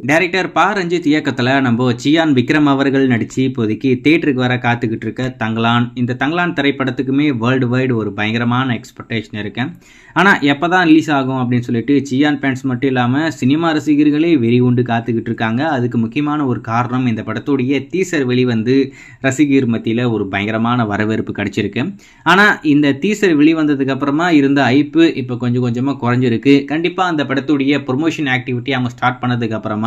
Director பா ரஞ்சித் இயக்கத்தில் நம்ம சியான் விக்ரம் அவர்கள் நடித்து இப்போதைக்கு தேட்டருக்கு வர காத்துக்கிட்டு இருக்க தங்கலான். இந்த தங்கலான் திரைப்படத்துக்குமே வேர்ல்டு வைடு ஒரு பயங்கரமான எக்ஸ்பெக்டேஷன் இருக்கேன். ஆனால் எப்போ தான் ரிலீஸ் ஆகும் அப்படின்னு சொல்லிட்டு சியான் ஃபேன்ஸ் மட்டும் இல்லாமல் சினிமா ரசிகர்களே வெறி உண்டு காத்துக்கிட்டு இருக்காங்க. அதுக்கு முக்கியமான ஒரு காரணம், இந்த படத்துடைய டீசர் வெளிவந்து ரசிகர் மத்தியில் ஒரு பயங்கரமான வரவேற்பு கிடைச்சிருக்கு. ஆனால் இந்த டீசர் வெளிவந்ததுக்கு அப்புறமா இருந்த ஐப்பு இப்போ கொஞ்சம் கொஞ்சமாக குறைஞ்சிருக்கு. கண்டிப்பாக அந்த படத்துடைய ப்ரொமோஷன் ஆக்டிவிட்டி அவங்க ஸ்டார்ட் பண்ணதுக்கு அப்புறமா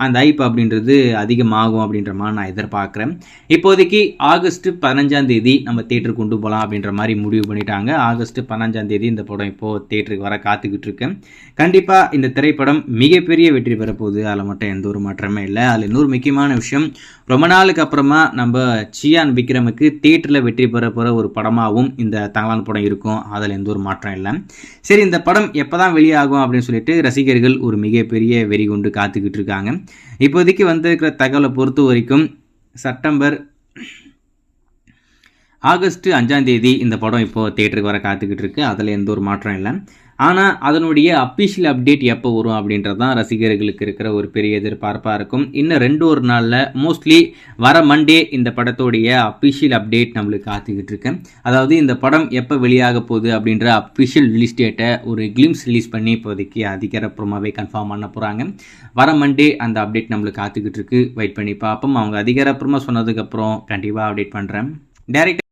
அந்த ஐப் அப்படின்றது அதிகமாகும் அப்படின்ற மாதிரி நான் எதிர்பார்க்குறேன். இப்போதைக்கு ஆகஸ்ட் 15ஆம் தேதி நம்ம தேட்டருக்கு கொண்டு போகலாம் அப்படின்ற மாதிரி முடிவு பண்ணிட்டாங்க. ஆகஸ்ட் 15ஆம் தேதி இந்த படம் இப்போது தேட்டருக்கு வர காத்துக்கிட்டு இருக்கேன். கண்டிப்பாக இந்த திரைப்படம் மிகப்பெரிய வெற்றி பெறப்போகுது, அதில் மட்டும் எந்த ஒரு மாற்றமே இல்லை. அதில் இன்னொரு முக்கியமான விஷயம், ரொம்ப நாளுக்கு அப்புறமா நம்ம சியான் விக்ரமுக்கு தேட்டரில் வெற்றி பெற போகிற ஒரு படமாகவும் இந்த தங்கலான் படம் இருக்கும், அதில் எந்த ஒரு மாற்றம் இல்லை. சரி, இந்த படம் எப்போ தான் வெளியாகும் அப்படின்னு சொல்லிட்டு ரசிகர்கள் ஒரு மிகப்பெரிய வெறி கொண்டு காத்துக்கிட்டு இருக்காங்க. இப்போதைக்கு வந்திருக்கிற தகவலை பொறுத்த வரைக்கும் ஆகஸ்ட் 5ஆம் தேதி இந்த படம் இப்போது தேட்டருக்கு வர காத்துக்கிட்டு இருக்கு, அதில் எந்த ஒரு மாற்றம் இல்லை. ஆனால் அதனுடைய அஃபிஷியல் அப்டேட் எப்போ வரும் அப்படின்றது தான் ரசிகர்களுக்கு இருக்கிற ஒரு பெரிய எதிர்பார்ப்பாக இருக்கும். இன்னும் 2 நாளில் மோஸ்ட்லி வர மண்டே இந்த படத்தோடைய அஃபிஷியல் அப்டேட் நம்மளுக்கு காத்துக்கிட்டு இருக்கு. அதாவது இந்த படம் எப்போ வெளியாக போகுது அப்படின்ற அஃபிஷியல் ரிலீஸ் டேட்டை ஒரு கிளிம்ஸ் ரிலீஸ் பண்ணி இப்போதைக்கு அதிகாரப்பூர்வமாகவே கன்ஃபார்ம் பண்ண போகிறாங்க. வர மண்டே அந்த அப்டேட் நம்மளுக்கு காத்துக்கிட்டு இருக்கு. வெயிட் பண்ணி பார்ப்போம். அவங்க அதிகாரப்பூர்வமாக சொன்னதுக்கப்புறம் கண்டிப்பாக அப்டேட் பண்ணுறேன். டைரக்டர்